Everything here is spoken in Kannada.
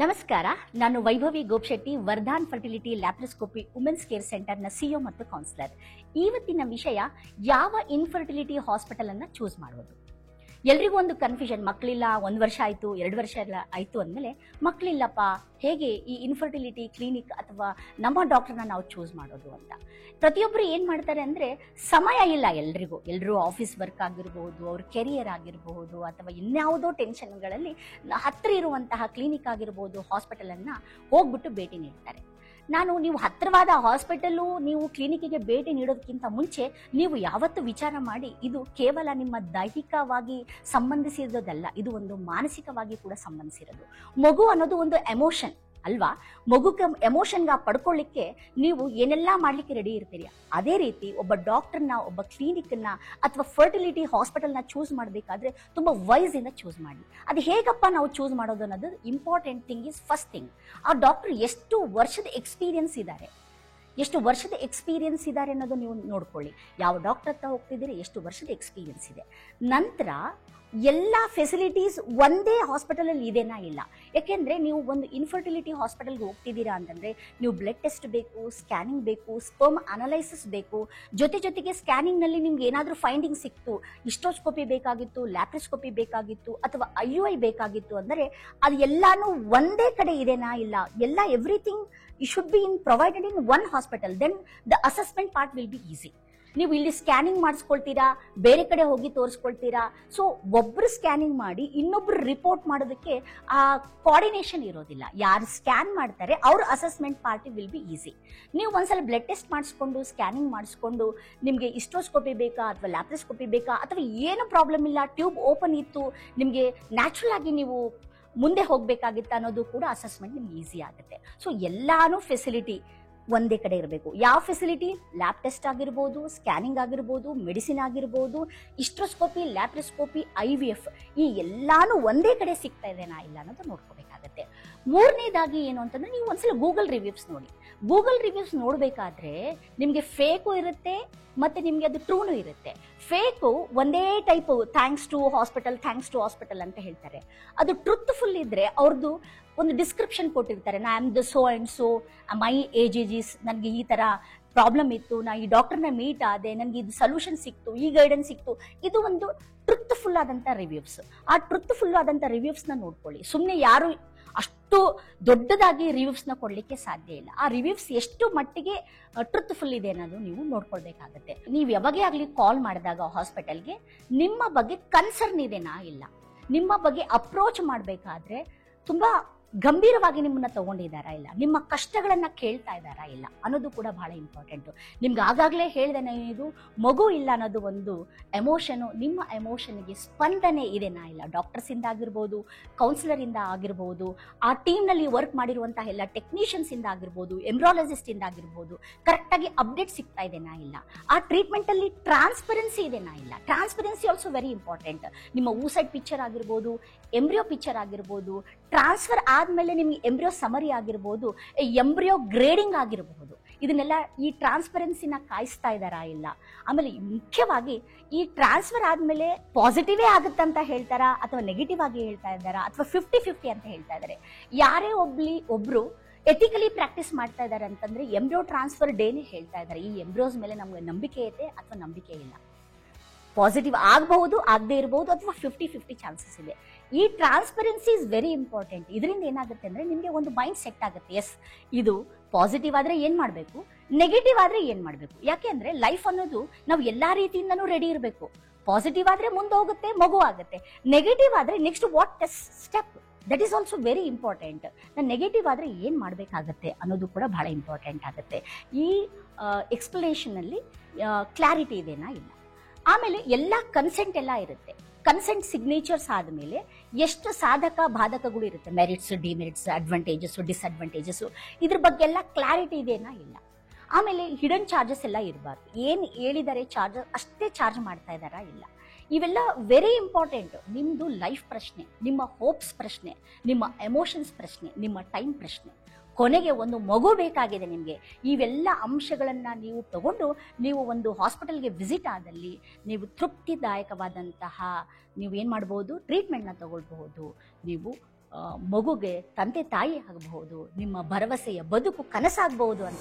ನಮಸ್ಕಾರ. ನಾನು Vaibhavi Gopshetty, Vardhan fertility laparoscopy women's care ಸೆಂಟರ್ನ ಸಿಇಒ ಮತ್ತು ಕೌನ್ಸಿಲರ್. ಇವತ್ತಿನ ವಿಷಯ ಯಾವ ಇನ್ಫರ್ಟಿಲಿಟಿ ಹಾಸ್ಪಿಟಲ್ ಅನ್ನ ಚೂಸ್ ಮಾಡೋದು. ಎಲ್ರಿಗೂ ಒಂದು ಕನ್ಫ್ಯೂಷನ್, ಮಕ್ಕಳಿಲ್ಲ, 1 ವರ್ಷ ಆಯ್ತು, 2 ವರ್ಷ ಎಲ್ಲ ಆಯ್ತು ಅಂದಮೇಲೆ ಮಕ್ಕಳಿಲ್ಲಪ್ಪ, ಹೇಗೆ ಈ ಇನ್ಫರ್ಟಿಲಿಟಿ ಕ್ಲಿನಿಕ್ ಅಥವಾ ನಮ್ಮ ಡಾಕ್ಟರ್ನ ನಾವು ಚೂಸ್ ಮಾಡೋದು ಅಂತ. ಪ್ರತಿಯೊಬ್ಬರು ಏನ್ ಮಾಡ್ತಾರೆ ಅಂದ್ರೆ, ಸಮಯ ಇಲ್ಲ ಎಲ್ಲರೂ ಆಫೀಸ್ ವರ್ಕ್ ಆಗಿರಬಹುದು, ಅವ್ರ ಕೆರಿಯರ್ ಆಗಿರಬಹುದು, ಅಥವಾ ಇನ್ಯಾವುದೋ ಟೆನ್ಷನ್ಗಳಲ್ಲಿ ಹತ್ತಿರ ಇರುವಂತಹ ಕ್ಲಿನಿಕ್ ಆಗಿರಬಹುದು, ಹಾಸ್ಪಿಟಲ್ ಅನ್ನ ಹೋಗ್ಬಿಟ್ಟು ಭೇಟಿ ನೀಡ್ತಾರೆ. ನೀವು ಹತ್ತಿರವಾದ ಹಾಸ್ಪಿಟಲು, ನೀವು ಕ್ಲಿನಿಕ್ಗೆ ಭೇಟಿ ನೀಡೋದಕ್ಕಿಂತ ಮುಂಚೆ ನೀವು ಯಾವತ್ತು ವಿಚಾರ ಮಾಡಿ, ಇದು ಕೇವಲ ನಿಮ್ಮ ದೈಹಿಕವಾಗಿ ಸಂಬಂಧಿಸಿರೋದಲ್ಲ, ಇದು ಒಂದು ಮಾನಸಿಕವಾಗಿ ಕೂಡ ಸಂಬಂಧಿಸಿರೋದು. ಮಗು ಅನ್ನೋದು ಒಂದು ಎಮೋಷನ್ ಅಲ್ವಾ? ಮಗುಗೆ ಎಮೋಷನ್ಗೆ ಪಡ್ಕೊಳ್ಳಿಕ್ಕೆ ನೀವು ಏನೆಲ್ಲ ಮಾಡ್ಲಿಕ್ಕೆ ರೆಡಿ ಇರ್ತೀರಿ. ಅದೇ ರೀತಿ ಒಬ್ಬ ಡಾಕ್ಟರ್ನ, ಒಬ್ಬ ಕ್ಲಿನಿಕ್ನ ಅಥವಾ ಫರ್ಟಿಲಿಟಿ ಹಾಸ್ಪಿಟಲ್ನ ಚೂಸ್ ಮಾಡಬೇಕಾದ್ರೆ ತುಂಬಾ ವೈಸ್ ಇಂದ ಚೂಸ್ ಮಾಡಿ. ಅದು ಹೇಗಪ್ಪ ನಾವು ಚೂಸ್ ಮಾಡೋದು ಅನ್ನೋದು important thing is first thing, ಆ ಡಾಕ್ಟರ್ ಎಷ್ಟು ವರ್ಷದ ಎಕ್ಸ್ಪೀರಿಯನ್ಸ್ ಇದ್ದಾರೆ ಅನ್ನೋದು ನೀವು ನೋಡ್ಕೊಳ್ಳಿ. ಯಾವ ಡಾಕ್ಟರ್ ಹತ್ರ ಹೋಗ್ತಿದ್ದೀರಿ, ಎಷ್ಟು ವರ್ಷದ ಎಕ್ಸ್ಪೀರಿಯನ್ಸ್ ಇದೆ. ನಂತರ ಎಲ್ಲ ಫೆಸಿಲಿಟೀಸ್ ಒಂದೇ ಹಾಸ್ಪಿಟಲ್ ಅಲ್ಲಿ ಇದೆನಾ ಇಲ್ಲ. ಯಾಕೆಂದ್ರೆ ನೀವು ಒಂದು ಇನ್ಫರ್ಟಿಲಿಟಿ ಹಾಸ್ಪಿಟಲ್ಗೆ ಹೋಗ್ತಿದ್ದೀರಾ ಅಂತಂದ್ರೆ ನೀವು ಬ್ಲಡ್ ಟೆಸ್ಟ್ ಬೇಕು, ಸ್ಕ್ಯಾನಿಂಗ್ ಬೇಕು, ಸ್ಪರ್ಮ್ ಅನಲೈಸಿಸ್ ಬೇಕು, ಜೊತೆಗೆ ಸ್ಕ್ಯಾನಿಂಗ್ ನಲ್ಲಿ ನಿಮ್ಗೆ ಏನಾದ್ರೂ ಫೈಂಡಿಂಗ್ ಸಿಕ್ತು, ಹಿಸ್ಟೋಸ್ಕೋಪಿ ಬೇಕಾಗಿತ್ತು, ಲ್ಯಾಪ್ರೋಸ್ಕೋಪಿ ಬೇಕಾಗಿತ್ತು, ಅಥವಾ IUI ಬೇಕಾಗಿತ್ತು ಅಂದರೆ ಅದು ಎಲ್ಲಾನು ಒಂದೇ ಕಡೆ ಇದೆನಾ ಇಲ್ಲ. ಎಲ್ಲ everything should be provided in one hospital, then the assessment part will be easy. ನೀವು ಇಲ್ಲಿ ಸ್ಕ್ಯಾನಿಂಗ್ ಮಾಡಿಸ್ಕೊಳ್ತೀರಾ, ಬೇರೆ ಕಡೆ ಹೋಗಿ ತೋರಿಸ್ಕೊಳ್ತೀರಾ. ಸೊ ಒಬ್ರು ಸ್ಕ್ಯಾನಿಂಗ್ ಮಾಡಿ ಇನ್ನೊಬ್ರು ರಿಪೋರ್ಟ್ ಮಾಡೋದಕ್ಕೆ ಆ ಕೋಆರ್ಡಿನೇಷನ್ ಇರೋದಿಲ್ಲ. ಯಾರು ಸ್ಕ್ಯಾನ್ ಮಾಡ್ತಾರೆ ಅವ್ರ assessment party will be easy. ನೀವು ಒಂದ್ಸಲ ಬ್ಲಡ್ ಟೆಸ್ಟ್ ಮಾಡಿಸ್ಕೊಂಡು, ಸ್ಕ್ಯಾನಿಂಗ್ ಮಾಡಿಸ್ಕೊಂಡು, ನಿಮಗೆ ಹಿಸ್ಟೋಸ್ಕೋಪಿ ಬೇಕಾ ಅಥವಾ ಲ್ಯಾಪ್ರೋಸ್ಕೋಪಿ ಬೇಕಾ, ಅಥವಾ ಏನು ಪ್ರಾಬ್ಲಮ್ ಇಲ್ಲ, ಟ್ಯೂಬ್ ಓಪನ್ ಇತ್ತು, ನಿಮಗೆ ನ್ಯಾಚುರಲ್ ಆಗಿ ನೀವು ಮುಂದೆ ಹೋಗ್ಬೇಕಾಗಿತ್ತ ಅನ್ನೋದು ಕೂಡ ಅಸೆಸ್ಮೆಂಟ್ ನಿಮ್ಗೆ ಈಸಿ ಆಗುತ್ತೆ. ಸೊ ಎಲ್ಲಾನು ಫೆಸಿಲಿಟಿ ಒಂದೇ ಕಡೆ ಇರಬೇಕು. ಯಾವ ಫೆಸಿಲಿಟಿ? ಲ್ಯಾಬ್ ಟೆಸ್ಟ್ ಆಗಿರ್ಬೋದು, ಸ್ಕ್ಯಾನಿಂಗ್ ಆಗಿರ್ಬೋದು, ಮೆಡಿಸಿನ್ ಆಗಿರ್ಬೋದು, ಹಿಸ್ಟೋಸ್ಕೋಪಿ, ಲ್ಯಾಪ್ರೋಸ್ಕೋಪಿ, IVF, ಈ ಎಲ್ಲಾನು ಒಂದೇ ಕಡೆ ಸಿಗ್ತಾ ಇದೆನಾ ಇಲ್ಲ ಅನ್ನೋದು ನೋಡ್ಕೋಬೇಕಾಗತ್ತೆ. ಮೂರನೇದಾಗಿ ಏನು ಅಂತಂದ್ರೆ, ನೀವು ಒಂದ್ಸಲ ಗೂಗಲ್ ರಿವ್ಯೂಸ್ ನೋಡಿ. ಗೂಗಲ್ ರಿವ್ಯೂಸ್ ನೋಡ್ಬೇಕಾದ್ರೆ ನಿಮ್ಗೆ ಫೇಕು ಇರುತ್ತೆ, ಮತ್ತೆ ನಿಮ್ಗೆ ಅದು ಟ್ರೂನು ಇರುತ್ತೆ. ಫೇಕು ಒಂದೇ ಟೈಪ್, ಥ್ಯಾಂಕ್ಸ್ ಟು ಹಾಸ್ಪಿಟಲ್ ಅಂತ ಹೇಳ್ತಾರೆ. ಅದು ಟ್ರೂತ್ಫುಲ್ ಇದ್ರೆ ಅವ್ರದ್ದು ಒಂದು ಡಿಸ್ಕ್ರಿಪ್ಷನ್ ಕೊಟ್ಟಿರ್ತಾರೆ. ನಾ am the so and so, my age is, ನನಗೆ ಈ ತರ ಪ್ರಾಬ್ಲಮ್ ಇತ್ತು, ನಾ ಈ ಡಾಕ್ಟರ್ನ ಮೀಟ್ ಆದೆ, ನನಗೆ ಇದು ಸೊಲ್ಯೂಷನ್ ಸಿಕ್ತು, ಈ ಗೈಡೆನ್ಸ್ ಸಿಕ್ತು. ಇದು ಒಂದು ಟ್ರೂತ್ಫುಲ್ ಆದಂತ ರಿವ್ಯೂಸ್. ಆ ಟ್ರೂತ್ಫುಲ್ ಆದಂತ ರಿವ್ಯೂಸ್ ನ ನೋಡ್ಕೊಳ್ಳಿ. ಸುಮ್ಮನೆ ಯಾರು ಅಷ್ಟು ದೊಡ್ಡದಾಗಿ ರಿವ್ಯೂಸ್ ನ ಕೊಡ್ಲಿಕ್ಕೆ ಸಾಧ್ಯ ಇಲ್ಲ. ಆ ರಿವ್ಯೂಸ್ ಎಷ್ಟು ಮಟ್ಟಿಗೆ ಟ್ರೂತ್ಫುಲ್ ಇದೆ ಅನ್ನೋದು ನೀವು ನೋಡ್ಕೊಳ್ಬೇಕಾಗತ್ತೆ. ನೀವು ಯಾವಾಗೇ ಆಗ್ಲಿ ಕಾಲ್ ಮಾಡಿದಾಗ ಹಾಸ್ಪಿಟಲ್ಗೆ, ನಿಮ್ಮ ಬಗ್ಗೆ ಕನ್ಸರ್ನ್ ಇದೆನಾ ಇಲ್ಲ, ನಿಮ್ಮ ಬಗ್ಗೆ ಅಪ್ರೋಚ್ ಮಾಡಬೇಕಾದ್ರೆ ತುಂಬಾ ಗಂಭೀರವಾಗಿ ನಿಮ್ಮನ್ನ ತಗೊಂಡಿದ್ದಾರಾ ಇಲ್ಲ, ನಿಮ್ಮ ಕಷ್ಟಗಳನ್ನ ಕೇಳ್ತಾ ಇದ್ದಾರಾ ಇಲ್ಲ ಅನ್ನೋದು ಕೂಡ ಬಹಳ ಇಂಪಾರ್ಟೆಂಟ್. ನಿಮ್ಗೆ ಆಗಾಗ್ಲೇ ಹೇಳ್ದೇನೆ, ಇದು ಮಗು ಇಲ್ಲ ಅನ್ನೋದು ಒಂದು ಎಮೋಷನ್, ನಿಮ್ಮ ಎಮೋಷನ್ಗೆ ಸ್ಪಂದನೆ ಇದೆನಾ ಇಲ್ಲ, ಡಾಕ್ಟರ್ಸ್ ಇಂದ ಆಗಿರ್ಬೋದು, ಕೌನ್ಸಿಲರ್ ಇಂದ ಆಗಿರ್ಬೋದು, ಆ ಟೀಮ್ ನಲ್ಲಿ ವರ್ಕ್ ಮಾಡಿರುವಂತಹ ಎಲ್ಲ ಟೆಕ್ನಿಷಿಯನ್ಸ್ ಇಂದ ಆಗಿರ್ಬೋದು, ಎಂಬ್ರಾಲಜಿಸ್ಟ್ ಇಂದ ಆಗಿರ್ಬೋದು, ಕರೆಕ್ಟ್ ಆಗಿ ಅಪ್ಡೇಟ್ ಸಿಗ್ತಾ ಇದೆನಾ ಇಲ್ಲ, ಆ ಟ್ರೀಟ್ಮೆಂಟ್ ಅಲ್ಲಿ ಟ್ರಾನ್ಸ್ಪರೆನ್ಸಿ ಇದೆನಾ ಇಲ್ಲ. Transparency also very important. ನಿಮ್ಮ ಊಸೈಡ್ ಪಿಕ್ಚರ್ ಆಗಿರ್ಬೋದು, ಎಂಬ್ರಿಯೋ ಪಿಕ್ಚರ್ ಆಗಿರ್ಬೋದು, ಟ್ರಾನ್ಸ್ಫರ್ ಆದ್ಮೇಲೆ ನಿಮ್ಗೆ ಎಂಬ್ರಿಯೋ ಸಮರಿ ಆಗಿರ್ಬೋದು, ಎಂಬ್ರಿಯೋ ಗ್ರೇಡಿಂಗ್ ಆಗಿರಬಹುದು, ಇದನ್ನೆಲ್ಲ ಈ ಟ್ರಾನ್ಸ್ಪರೆನ್ಸಿನ ಕಾಯಿಸ್ತಾ ಇದ್ದಾರಾ ಇಲ್ಲ. ಆಮೇಲೆ ಮುಖ್ಯವಾಗಿ ಈ ಟ್ರಾನ್ಸ್ಫರ್ ಆದ್ಮೇಲೆ ಪಾಸಿಟಿವೇ ಆಗುತ್ತಂತ ಹೇಳ್ತಾರಾ ಅಥವಾ ನೆಗೆಟಿವ್ ಆಗಿ ಹೇಳ್ತಾ ಇದ್ದಾರಾ ಅಥವಾ 50-50 ಅಂತ ಹೇಳ್ತಾ ಇದ್ದಾರೆ. ಯಾರೇ ಒಬ್ರು ಎಥಿಕಲಿ ಪ್ರಾಕ್ಟೀಸ್ ಮಾಡ್ತಾ ಇದ್ದಾರೆ ಅಂತಂದ್ರೆ ಎಂಬ್ರಿಯೋ ಟ್ರಾನ್ಸ್ಫರ್ ಡೇನೇ ಹೇಳ್ತಾ ಇದ್ದಾರೆ. ಈ ಎಂಬ್ರಿಯೋಸ್ ಮೇಲೆ ನಮ್ಗೆ ನಂಬಿಕೆ ಇದೆ ಅಥವಾ ನಂಬಿಕೆ ಇಲ್ಲ, ಪಾಸಿಟಿವ್ ಆಗಬಹುದು, ಆಗದೆ ಇರಬಹುದು, ಅಥವಾ 50-50 ಚಾನ್ಸಸ್ ಇದೆ. ಈ ಟ್ರಾನ್ಸ್ಪರೆನ್ಸಿ ಇಸ್ ವೆರಿ ಇಂಪಾರ್ಟೆಂಟ್. ಇದರಿಂದ ಏನಾಗುತ್ತೆ ಅಂದ್ರೆ ನಿಮ್ಗೆ ಒಂದು ಮೈಂಡ್ ಸೆಟ್ ಆಗುತ್ತೆ, ಎಸ್ ಇದು ಪಾಸಿಟಿವ್ ಆದ್ರೆ ಏನ್ ಮಾಡ್ಬೇಕು, ನೆಗೆಟಿವ್ ಆದ್ರೆ ಏನ್ ಮಾಡ್ಬೇಕು. ಯಾಕೆ ಅಂದ್ರೆ ಲೈಫ್ ಅನ್ನೋದು ನಾವು ಎಲ್ಲಾ ರೀತಿಯಿಂದನೂ ರೆಡಿ ಇರಬೇಕು. ಪಾಸಿಟಿವ್ ಆದ್ರೆ ಮುಂದೆ ಹೋಗುತ್ತೆ, ಮಗು ಆಗುತ್ತೆ. ನೆಗೆಟಿವ್ ಆದ್ರೆ next what step, that is also very important. Negative ಆದ್ರೆ ಏನ್ ಮಾಡ್ಬೇಕಾಗತ್ತೆ ಅನ್ನೋದು ಕೂಡ ಬಹಳ ಇಂಪಾರ್ಟೆಂಟ್ ಆಗುತ್ತೆ. ಈ ಎಕ್ಸ್ಪ್ಲನೇಷನ್ ಅಲ್ಲಿ ಕ್ಲಾರಿಟಿ ಇದೆನಾ ಇಲ್ಲ. ಆಮೇಲೆ ಎಲ್ಲ ಕನ್ಸೆಂಟ್ ಎಲ್ಲ ಇರುತ್ತೆ. ಕನ್ಸೆಂಟ್ ಸಿಗ್ನೇಚರ್ಸ್ ಆದಮೇಲೆ ಎಷ್ಟು ಸಾಧಕ ಬಾಧಕಗಳು ಇರುತ್ತೆ, ಮೆರಿಟ್ಸ್, ಡಿಮೆರಿಟ್ಸ್, ಅಡ್ವಾಂಟೇಜಸ್, ಡಿಸ್ಅಡ್ವಾಂಟೇಜಸ್, ಇದ್ರ ಬಗ್ಗೆ ಎಲ್ಲ ಕ್ಲಾರಿಟಿ ಇದೆನಾ ಇಲ್ಲ. ಆಮೇಲೆ ಹಿಡನ್ ಚಾರ್ಜಸ್ ಎಲ್ಲ ಇರಬಾರ್ದು. ಏನು ಹೇಳಿದರೆ ಚಾರ್ಜಸ್ ಅಷ್ಟೇ ಚಾರ್ಜ್ ಮಾಡ್ತಾ ಇದ್ದಾರಾ ಇಲ್ಲ. ಇವೆಲ್ಲ ವೆರಿ ಇಂಪಾರ್ಟೆಂಟ್. ನಿಮ್ಮದು ಲೈಫ್ ಪ್ರಶ್ನೆ, ನಿಮ್ಮ ಹೋಪ್ಸ್ ಪ್ರಶ್ನೆ, ನಿಮ್ಮ ಎಮೋಷನ್ಸ್ ಪ್ರಶ್ನೆ, ನಿಮ್ಮ ಟೈಮ್ ಪ್ರಶ್ನೆ. ಕೊನೆಗೆ ಒಂದು ಮಗು ಬೇಕಾಗಿದೆ ನಿಮಗೆ. ಇವೆಲ್ಲ ಅಂಶಗಳನ್ನ ನೀವು ತಗೊಂಡು ನೀವು ಒಂದು ಹಾಸ್ಪಿಟಲ್ಗೆ ವಿಸಿಟ್ ಆದಲ್ಲಿ ನೀವು ತೃಪ್ತಿದಾಯಕವಾದಂತಹ ನೀವು ಏನು ಮಾಡಬಹುದು, ಟ್ರೀಟ್ಮೆಂಟ್ನ ತಗೊಳ್ಬಹುದು. ನೀವು ಮಗುಗೆ ತಂದೆ ತಾಯಿ ಆಗಬಹುದು, ನಿಮ್ಮ ಭರವಸೆಯ ಬದುಕು ಕನಸಾಗಬಹುದು ಅಂತ.